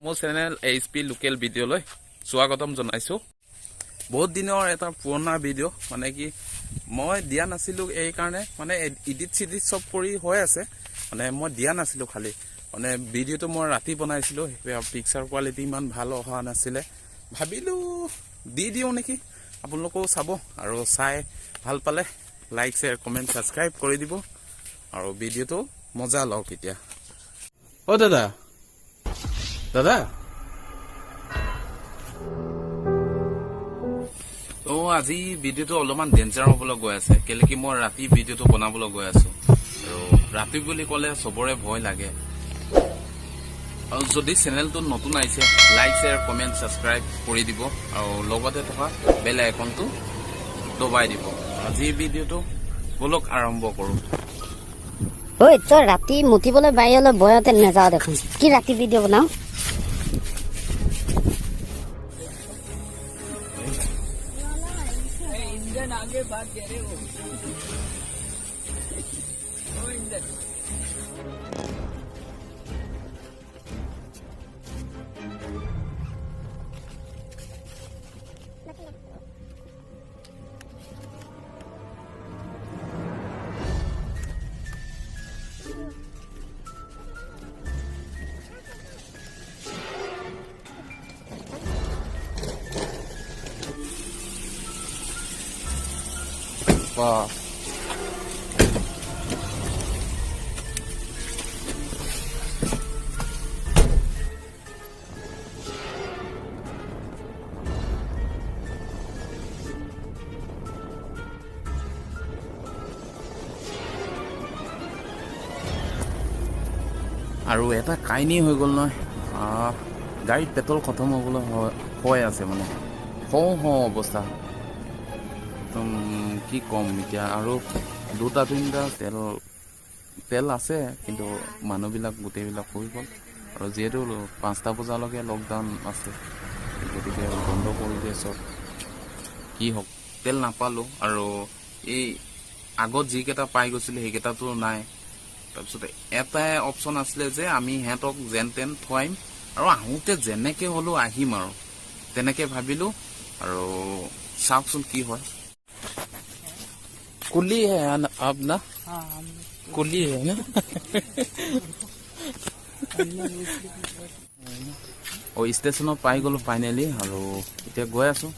মোৰ channel HP local ভিডিঅ'লৈ স্বাগতম জনাইছোঁ। বহুত দিনৰ এটা পুৰণা ভিডিঅ' মানে কি মই দিয়া নাছিলোঁ এই কাৰণে মানে এডিট চব কৰি হৈ আছে মানে মই দিয়া নাছিলোঁ খালি মানে ভিডিঅ'টো মই ৰাতি বনাইছিলোঁ পিকচাৰ কোৱালিটি ইমান ভাল অহা নাছিলে ভাবিলোঁ দি দিওঁ নেকি আপোনালোকেও চাব আৰু চাই ভাল পালে লাইক শ্বেয়াৰ কমেণ্ট ছাবস্ক্ৰাইব কৰি দিব আৰু ভিডিঅ'টো মজা লওক এতিয়া। অ' দাদা আজি ভিডিঅ'টো অলপমান ডেঞ্জাৰ হ'বলৈ গৈ আছে কেলে কি মই ৰাতি ভিডিঅ'টো বনাবলৈ গৈ আছো আৰু ৰাতি বুলি ক'লে চবৰে ভয় লাগে আৰু যদি চেনেলটো নতুন আহিছে লাইক শ্বেয়াৰ কমেণ্ট ছাবস্ক্ৰাইব কৰি দিব আৰু লগতে থকা বেল আইকনটো দবাই দিব। আজি ভিডিঅ'টো বলক আৰম্ভ কৰোঁ। ঐ তই ৰাতি মুতিবলৈ বাহিৰলৈ বয়তে নাযাওঁ দেখোন কি ৰাতি ভিডিঅ' বনাও आगे बात कह रहे हो Wow. আৰু এটা কাহিনী হৈ গ'ল নহয় গাড়ীত পেট্ৰল খতম হ'বলৈ হৈ আছে মানে হওঁ অৱস্থা একদম কি ক'ম এতিয়া আৰু দুটা তিনিটা তেল আছে কিন্তু মানুহবিলাক গোটেইবিলাক হৈ গ'ল আৰু যিহেতু 5টা বজালৈকে লকডাউন আছে গতিকে বন্ধ কৰি দিয়ে চব কি হওক তেল নাপালোঁ আৰু এই আগত যিকেইটা পাই গৈছিলে সেইকেইটাতো নাই তাৰপিছতে এটাই অপশ্যন আছিলে যে আমি সিহঁতক যেন তেন থোৱাইম আৰু আহোঁতে যেনেকৈ হ'লেও আহিম আৰু তেনেকৈ ভাবিলোঁ আৰু চাওকচোন কি হয়। कुली है आप ना कुली है ना और स्टेशन पाई गलो फाइनली और इतना गई आसो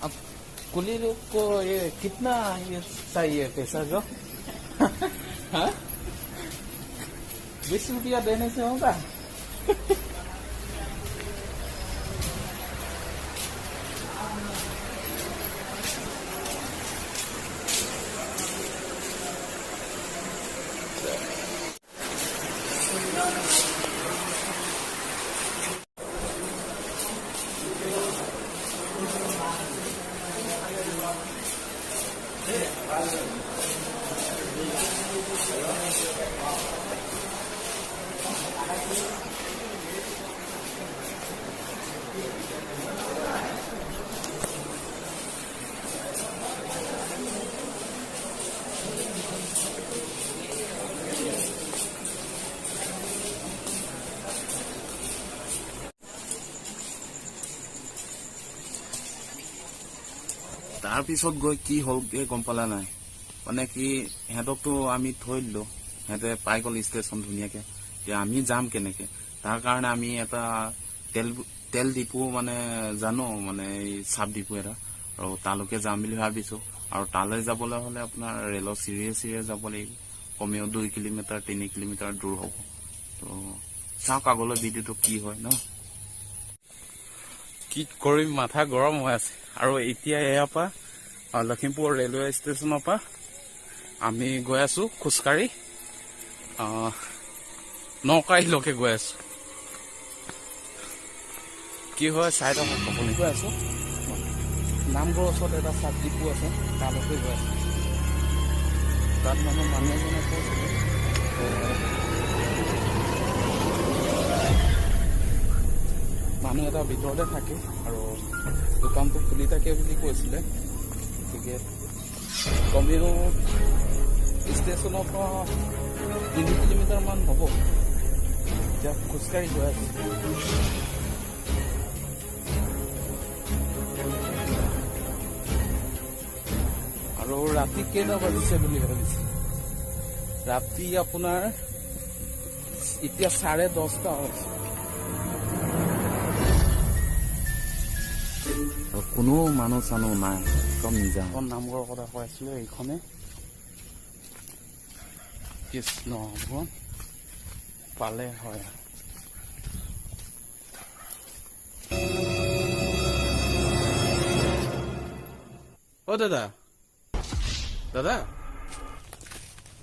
अब कुली लोग को ये कितना ये चाहिए पैसा जो 20 रुपया देने से होगा তাৰপিছত গৈ কি হ'লগে গম পালা নাই মানে কি সিহঁতকতো আমি থৈ দিলোঁ সিহঁতে পাই গ'ল ষ্টেচন ধুনীয়াকৈ এতিয়া আমি যাম কেনেকৈ তাৰ কাৰণে আমি এটা তেল ডিপু মানে জানো মানে এই চাব ডিপু এটা আৰু তালৈকে যাম বুলি ভাবিছোঁ আৰু তালৈ যাবলৈ হ'লে আপোনাৰ ৰেলৰ চিৰিয়ে যাব লাগিব কমেও 2 কিলোমিটাৰ 3 কিলোমিটাৰ দূৰ হ'ব তো চাওক আগলৈ ভিডিঅ'টো কি হয় ন কি কৰিম মাথা গৰম হৈ আছে আৰু এতিয়া এয়াৰ পৰা লখিমপুৰ ৰেলৱে ষ্টেচনৰ পৰা আমি গৈ আছো খোজকাঢ়ি নকাইলৈকে গৈ আছো কি হয় চাই থাকক আপুনি গৈ আছো নামঘৰৰ ওচৰত এটা চাব ডিপু আছে তালৈকে গৈ আছো তাত মানুহ এজনে কৈছিলে মানুহ এটা ভিতৰতে থাকে আৰু দোকানটো খুলি থাকে বুলি কৈছিলে গতিকে কমেও ষ্টেচনৰ পৰা 3 কিলোমিটাৰমান হ'ব। এতিয়া খোজকাঢ়ি গৈ আছোঁ। আৰু ৰাতি কেইটা বাজিছে বুলি ভাবিছে? ৰাতি আপোনাৰ এতিয়া 10:30 হৈছে। কোনো মানুহ চানুহ নাই, একদম নিজা। নামঘৰৰ কথা কৈ আছিলো, এইখনে কৃষ্ণ ভৱন পালে হয়। অ দাদা, দাদা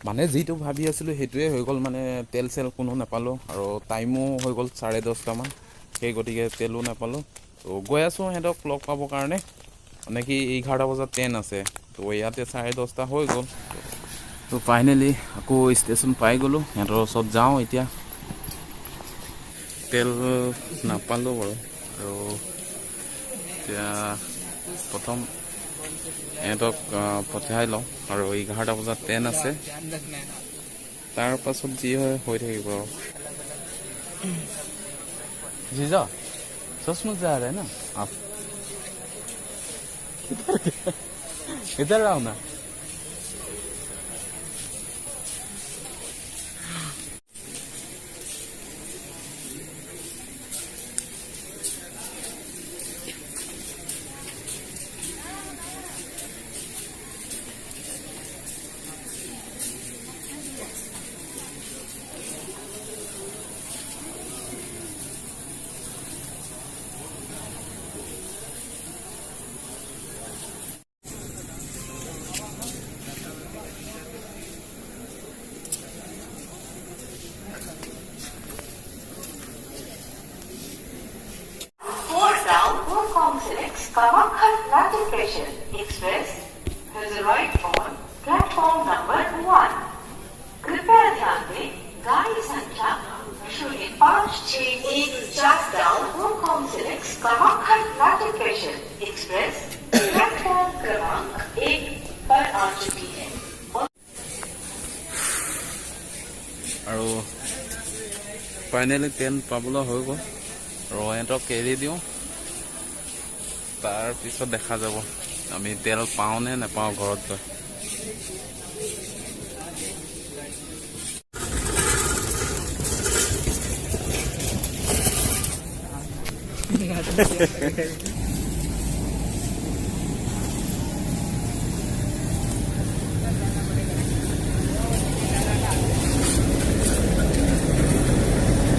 মানে যিটো ভাবি আছিলো সেইটোৱে হৈ গ'ল। মানে তেল চেল কোনো নাপালোঁ আৰু টাইমো হৈ গ'ল 10:30মান। সেই গতিকে তেলো নাপালোঁ। তো গৈ আছোঁ সিহঁতক লগ পাবৰ কাৰণে। মানে কি 11টা বজাত ট্ৰেইন আছে, তো ইয়াতে 10:30 হৈ গ'ল। তো ফাইনেলি আকৌ ষ্টেচন পাই গ'লোঁ। সিহঁতৰ ওচৰত যাওঁ এতিয়া। তেল নাপালোঁ বাৰু, আৰু এতিয়া প্ৰথম সিহঁতক পঠিয়াই লওঁ। আৰু 11টা বজাত ট্ৰেইন আছে, তাৰ পাছত যি হয় হৈ থাকিব আৰু। जीजा सचमुच जा रहे हैं ना आप? इधर आओ ना। Express has arrived on platform number 1. कृपया ध्यान दें, गाड़ी संख्या 056149 Hong Kong select Kamakhya notification express platform क्रमांक 1 पर आ चुकी है। আৰু ফাইনেলি ট্ৰেইন পাবলৈ হৈ গ'ল। আৰু সিহঁতক এৰি দিওঁ, তাৰ পিছত দেখা যাব আমি তেল পাওঁ নে নাপাওঁ ঘৰত গৈ।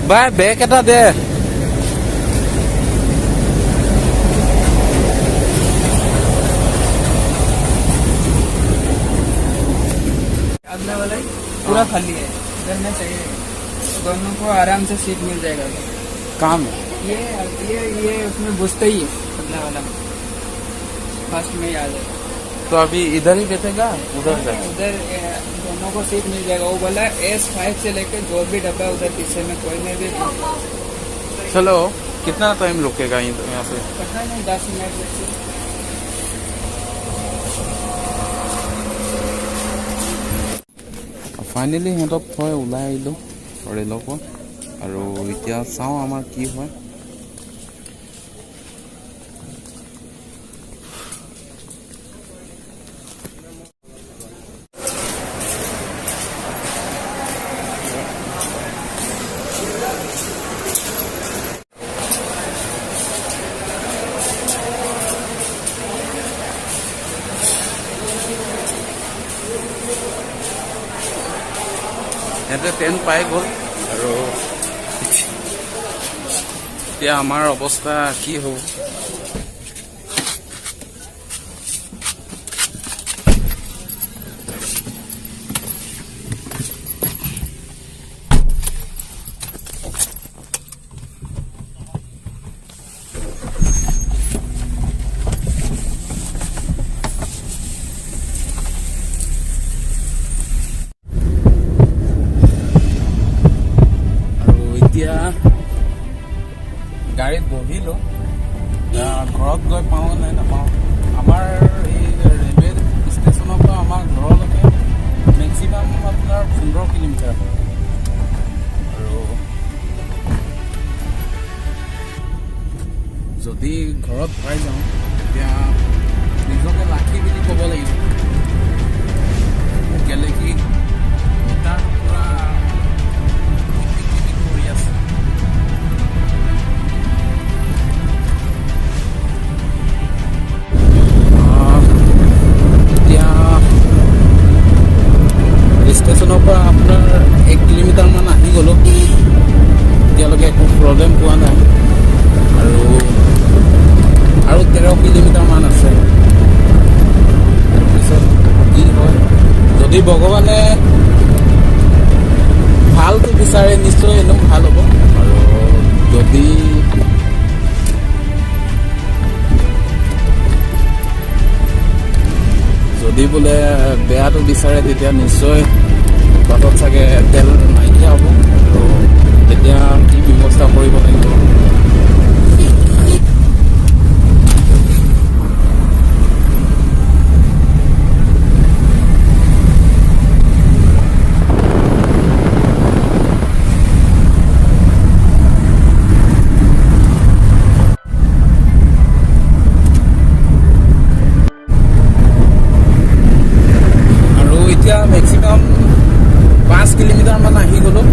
বাই বেগ এটা দে। अगला वाला पूरा खाली है, इधर में चाहिए, दोनों को आराम से सीट मिल जाएगा। काम है ये उसमें घुसते ही है, अगला वाला फर्स्ट में ही आ जाएगा। तो अभी इधर ही बैठेगा, उधर जाएगा? उधर दोनों को सीट मिल जाएगा। वो बोला S5 से लेके जो भी डब्बा उधर पीछे में कोई में भी। चलो कितना टाइम रुकेगा यहाँ पे? पता नहीं, 10 मिनट। ফাইনেলি সিহঁতক থৈ ওলাই আহিলোঁ ৰেলৰ পৰা। আৰু এতিয়া চাওঁ আমাৰ কি হয়। সিহঁতে ট্ৰেইন পাই গ'ল, আৰু এতিয়া আমাৰ অৱস্থা কি হ'ব? এতিয়া গাড়ীত বহিলোঁ, ঘৰত গৈ পাওঁ নে নাপাওঁ। আমাৰ এই ৰেলৱে ষ্টেচনৰ পৰা আমাৰ ঘৰলৈকে মেক্সিমাম মেক্সিমাম আপোনাৰ 15 কিলোমিটাৰ আৰু যদি ঘৰত পাই যাওঁ তেতিয়া নিজকে লাকি বুলি ক'ব লাগিব কেলে কি তাৰ পৰা কৰি আছে এতিয়া ষ্টেচনৰ পৰা আপোনাৰ 1 কিলোমিটাৰমান আহি গ'লোঁ এতিয়ালৈকে একো প্ৰব্লেম পোৱা নাই আৰু 13 কিলোমিটাৰমান আছে তাৰপিছত কি হয় যদি ভগৱানে ভালটো বিচাৰে নিশ্চয় এনেও ভাল হ'ব আৰু যদি বোলে বেয়াটো বিচাৰে তেতিয়া নিশ্চয় বাটত চাগে তেল নাইকিয়া হ'ব আৰু তেতিয়া কি ব্যৱস্থা কৰিব লাগিব এতিয়া মেক্সিমাম 5 কিলোমিটাৰমান আহি গ'লোঁ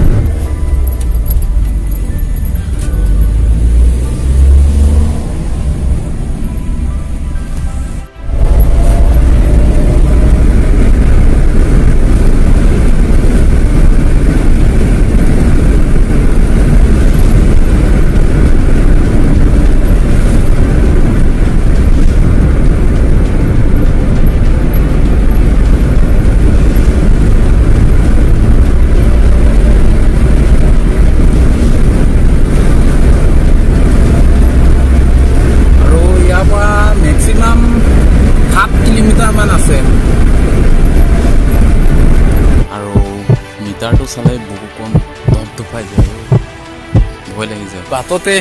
মেক্সিমাম 7 কিলোমিটাৰমান আছে আৰু মিটাৰটো চালে বহু কম ধপধপাই যায় ভয় লাগি যায় বাটতে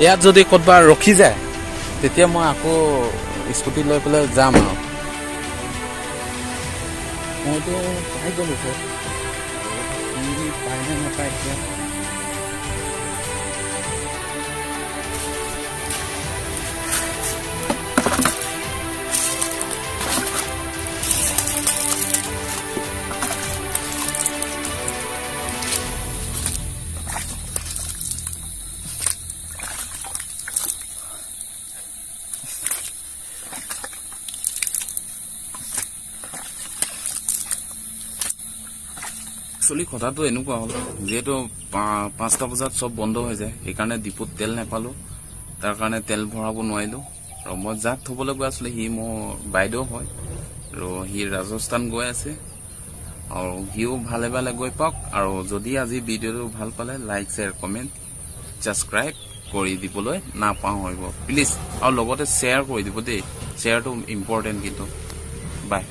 ইয়াত যদি ক'ৰবাত ৰখি যায় তেতিয়া মই আকৌ স্কুটি লৈ পেলাই যাম আৰু মইতো পাই গ'লোঁ পাই নে নাপায় এতিয়া একচুৱেলি কথাটো এনেকুৱা হ'ল যিহেতু 5টা বজাত চব বন্ধ হৈ যায় সেইকাৰণে ডিপুত তেল নাপালোঁ তাৰ কাৰণে তেল ভৰাব নোৱাৰিলোঁ আৰু মই যাক থ'বলৈ গৈ আছিলোঁ সি মোৰ বাইদেউ হয় আৰু সি ৰাজস্থান গৈ আছে আৰু সিও ভালে ভালে গৈ পাওক আৰু যদি আজি ভিডিঅ'টো ভাল পালে লাইক শ্বেয়াৰ কমেণ্ট ছাবস্ক্ৰাইব কৰি দিবলৈ নাপাহৰিব প্লিজ আৰু লগতে শ্বেয়াৰ কৰি দিব দেই শ্বেয়াৰটো ইম্পৰ্টেণ্ট কিন্তু বাই